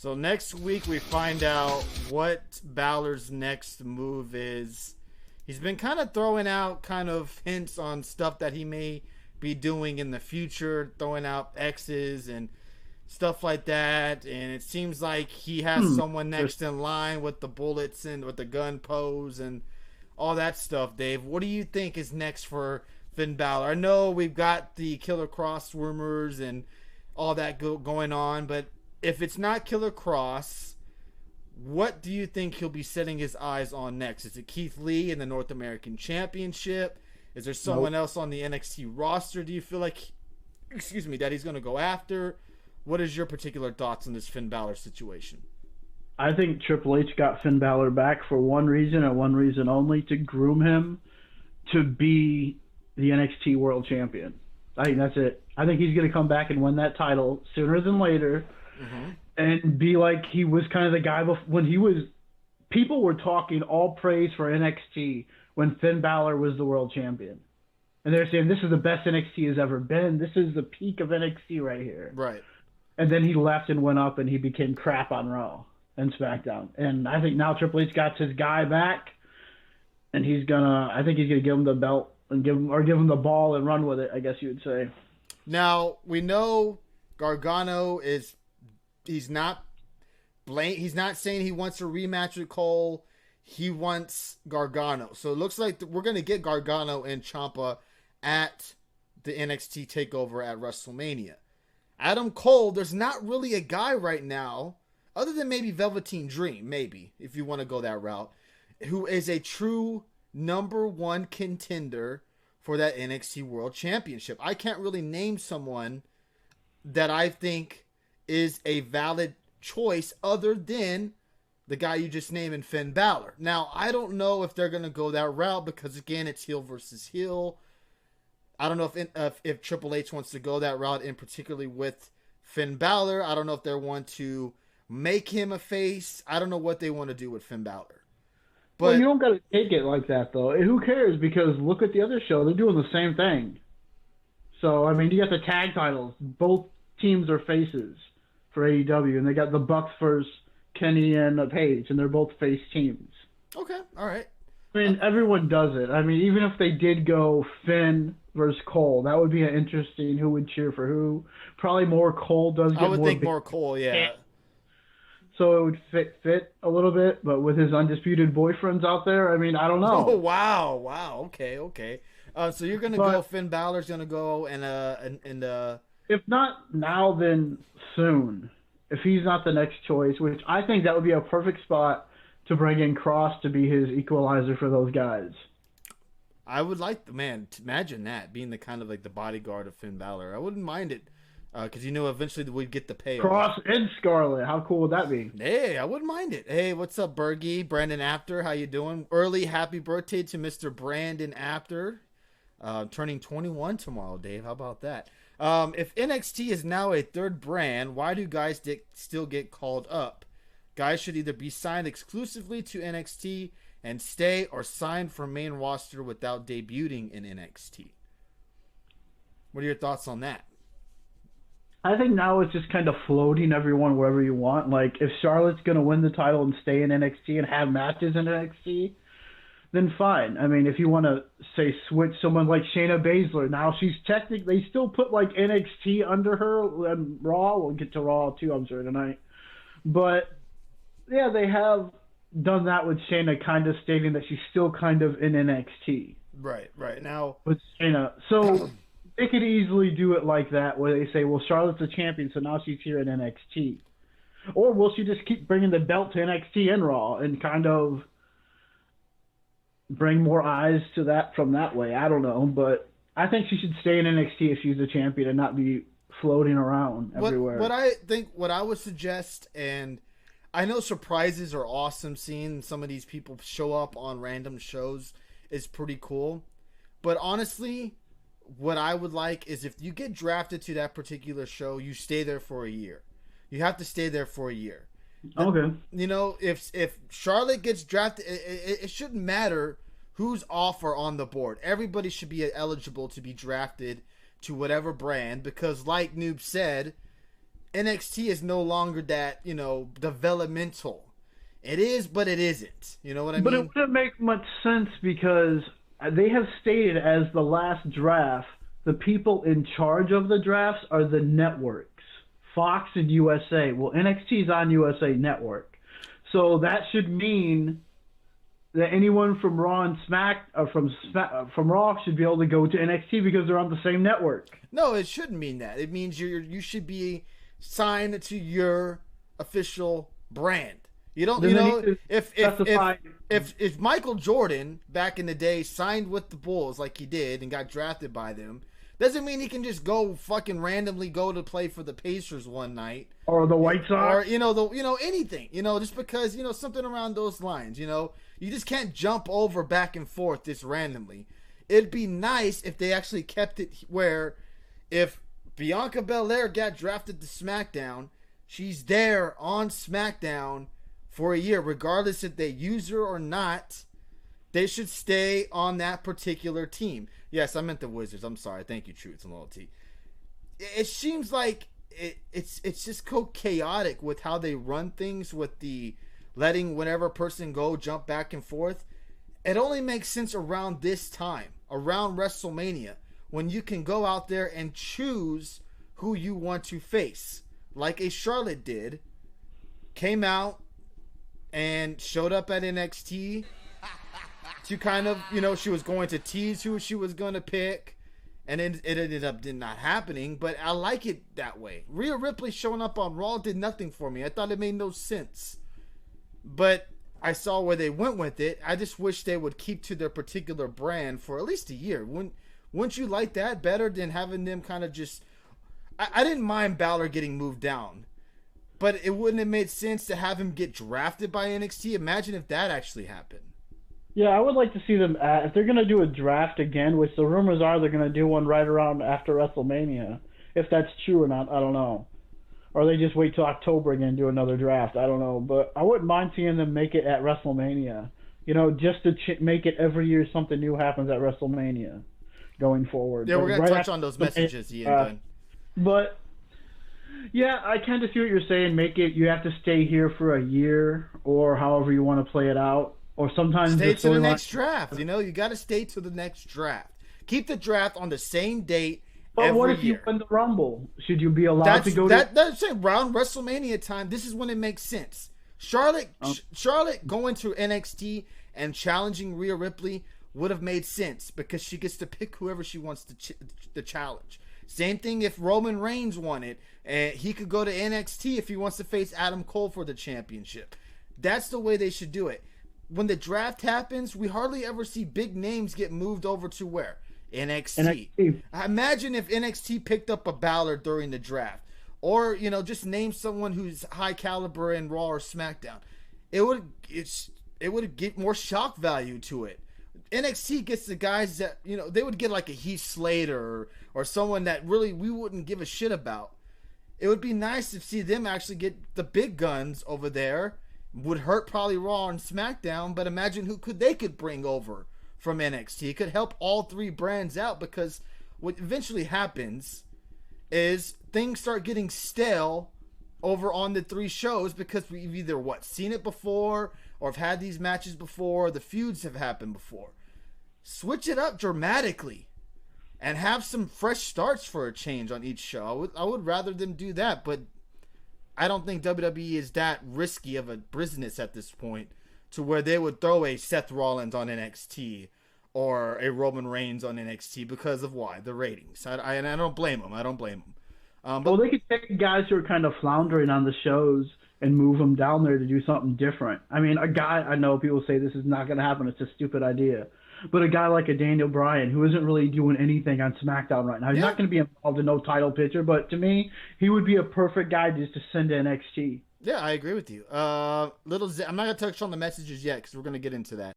So next week we find out what Balor's next move is. He's been kind of throwing out kind of hints on stuff that he may be doing in the future, throwing out X's and stuff like that. And it seems like he has someone next in line with the bullets and with the gun pose and all that stuff. Dave, what do you think is next for Finn Balor? I know we've got the Killer Cross rumors and all that going on, but if it's not Killer Cross, what do you think he'll be setting his eyes on next? Is it Keith Lee in the North American Championship? Is there someone else on the NXT roster do you feel like, that he's going to go after? What is your particular thoughts on this Finn Balor situation? I think Triple H got Finn Balor back for one reason and one reason only, to groom him to be the NXT World Champion. I think that's it. I think he's going to come back and win that title sooner than later. Mm-hmm. And be like he was kind of the guy when he was. People were talking all praise for NXT when Finn Balor was the world champion, and they're saying this is the best NXT has ever been. This is the peak of NXT right here. Right. And then he left and went up, and he became crap on Raw and SmackDown. And I think now Triple H got his guy back, and I think he's gonna give him the belt and give him the ball and run with it, I guess you would say. Now we know Gargano is. He's not saying he wants a rematch with Cole. He wants Gargano. So it looks like we're going to get Gargano and Ciampa at the NXT TakeOver at WrestleMania. Adam Cole, there's not really a guy right now, other than maybe Velveteen Dream, maybe, if you want to go that route, who is a true number one contender for that NXT World Championship. I can't really name someone that I think is a valid choice other than the guy you just named in Finn Balor. Now, I don't know if they're going to go that route because, again, it's heel versus heel. I don't know if Triple H wants to go that route, and particularly with Finn Balor. I don't know if they want to make him a face. I don't know what they want to do with Finn Balor. But well, you don't got to take it like that, though. Who cares? Because look at the other show. They're doing the same thing. So, I mean, you got the tag titles. Both teams are faces for AEW, and they got the Bucks versus Kenny and Paige, and they're both face teams. Okay, all right. I mean, everyone does it. I mean, even if they did go Finn versus Cole, that would be an interesting who would cheer for who. Probably more Cole does get more. I would think more Cole, yeah. So it would fit a little bit, but with his undisputed boyfriends out there, I mean, I don't know. Oh, wow. Okay. So you're going to go, Finn Balor's going to go, and if not now, then soon. If he's not the next choice, which I think that would be a perfect spot to bring in Cross to be his equalizer for those guys. I would like, to imagine that, being the kind of like the bodyguard of Finn Balor. I wouldn't mind it, because eventually we'd get the payoff. Cross and Scarlett, how cool would that be? Hey, I wouldn't mind it. Hey, what's up, Bergie? Brandon Apter, how you doing? Early happy birthday to Mr. Brandon Apter. Turning 21 tomorrow, Dave. How about that? If NXT is now a third brand, why do guys still get called up? Guys should either be signed exclusively to NXT and stay, or signed for main roster without debuting in NXT. What are your thoughts on that? I think now it's just kind of floating everyone wherever you want. Like, if Charlotte's going to win the title and stay in NXT and have matches in NXT, then fine. I mean, if you want to, say, switch someone like Shayna Baszler, now she's technically, they still put, like, NXT under her and Raw. We'll get to Raw, too, I'm sure, tonight. But, yeah, they have done that with Shayna, kind of stating that she's still kind of in NXT. Right. Now, with Shayna. So they could easily do it like that, where they say, well, Charlotte's a champion, so now she's here in NXT. Or will she just keep bringing the belt to NXT and Raw and kind of bring more eyes to that from that way? I don't know, but I think she should stay in NXT if she's a champion and not be floating around everywhere. What I would suggest, and I know surprises are awesome, seeing some of these people show up on random shows is pretty cool, but honestly, what I would like is if you get drafted to that particular show, you stay there for a year. You have to stay there for a year. Okay. If Charlotte gets drafted, it shouldn't matter who's off or on the board. Everybody should be eligible to be drafted to whatever brand, because like Noob said, NXT is no longer that, developmental. It is, but it isn't. You know what I mean? But it wouldn't make much sense because they have stated as the last draft, the people in charge of the drafts are the networks, Fox and USA. Well, NXT is on USA Network. So that should mean that anyone from Raw and from Raw should be able to go to NXT because they're on the same network. No, it shouldn't mean that. It means you should be signed to your official brand. You don't, if Michael Jordan back in the day signed with the Bulls like he did and got drafted by them, doesn't mean he can just go fucking randomly go to play for the Pacers one night or the White Sox or anything. Just because something around those lines. You just can't jump over back and forth just randomly. It'd be nice if they actually kept it where if Bianca Belair got drafted to SmackDown, she's there on SmackDown for a year, regardless if they use her or not. They should stay on that particular team. Yes, I meant the Wizards. I'm sorry. Thank you, Truth and Loyalty. It seems like it's just so chaotic with how they run things, with the letting whatever person go, jump back and forth. It only makes sense around this time, around WrestleMania, when you can go out there and choose who you want to face, like a Charlotte did. Came out and showed up at NXT to kind of, she was going to tease who she was going to pick, and it ended up not happening, but I like it that way. Rhea Ripley showing up on Raw did nothing for me. I thought it made no sense, but I saw where they went with it. I just wish they would keep to their particular brand for at least a year. Wouldn't you like that better than having them kind of just... I didn't mind Balor getting moved down, but it wouldn't have made sense to have him get drafted by NXT. Imagine if that actually happened. Yeah, I would like to see them, if they're going to do a draft again, which the rumors are they're going to do one right around after WrestleMania. If that's true or not, I don't know. Or they just wait till October again and do another draft. I don't know. But I wouldn't mind seeing them make it at WrestleMania. Just to make it every year something new happens at WrestleMania going forward. Yeah, we're going to touch on those messages, Ian. But, yeah, I kind of see what you're saying. Make it, you have to stay here for a year or however you want to play it out. Or sometimes stay to the next draft. You got to stay to the next draft. Keep the draft on the same date. But what if you win the Rumble? Should you be allowed to go to that's around WrestleMania time? This is when it makes sense. Charlotte going to NXT and challenging Rhea Ripley would have made sense because she gets to pick whoever she wants to challenge. Same thing if Roman Reigns won it, and he could go to NXT if he wants to face Adam Cole for the championship. That's the way they should do it. When the draft happens, we hardly ever see big names get moved over to where? NXT. Imagine if NXT picked up a Balor during the draft, or just name someone who's high caliber in Raw or SmackDown. It would get more shock value to it. NXT gets the guys that they would get like a Heath Slater or someone that really we wouldn't give a shit about. It would be nice to see them actually get the big guns over there. Would hurt probably Raw and SmackDown, but imagine who they could bring over from NXT. It could help all three brands out, because what eventually happens is things start getting stale over on the three shows because we've either seen it before or have had these matches before, the feuds have happened before. Switch it up dramatically and have some fresh starts for a change on each show. I would rather them do that, but I don't think WWE is that risky of a business at this point to where they would throw a Seth Rollins on NXT or a Roman Reigns on NXT because of why? The ratings. I don't blame them. I don't blame them. But they could take guys who are kind of floundering on the shows and move them down there to do something different. I mean, a guy, I know people say this is not going to happen. It's a stupid idea. But a guy like a Daniel Bryan, who isn't really doing anything on SmackDown right now, he's not going to be involved in no title picture, but to me, he would be a perfect guy just to send to NXT. Yeah, I agree with you. I'm not going to touch on the messages yet because we're going to get into that.